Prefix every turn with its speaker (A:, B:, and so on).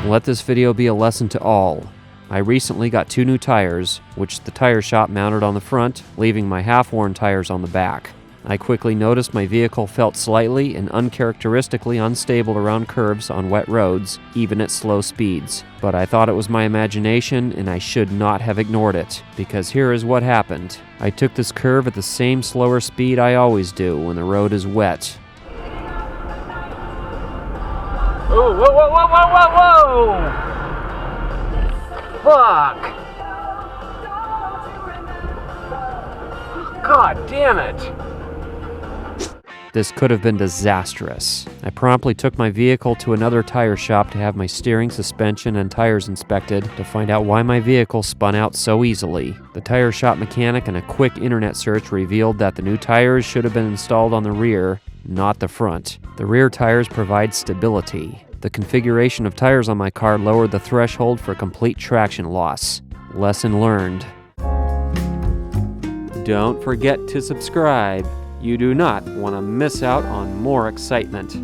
A: Let this video be a lesson to all. I recently got 2 new tires, which the tire shop mounted on the front, leaving my half-worn tires on the back. I quickly noticed my vehicle felt slightly and uncharacteristically unstable around curves on wet roads, even at slow speeds. But I thought it was my imagination, and I should not have ignored it, because here is what happened. I took this curve at the same slower speed I always do when the road is wet.
B: Oh, whoa, whoa, whoa, whoa, whoa, whoa! Fuck! God damn it!
A: This could have been disastrous. I promptly took my vehicle to another tire shop to have my steering, suspension, and tires inspected to find out why my vehicle spun out so easily. The tire shop mechanic and a quick internet search revealed that the new tires should have been installed on the rear, not the front. The rear tires provide stability. The configuration of tires on my car lowered the threshold for complete traction loss. Lesson learned. Don't forget to subscribe. You do not want to miss out on more excitement.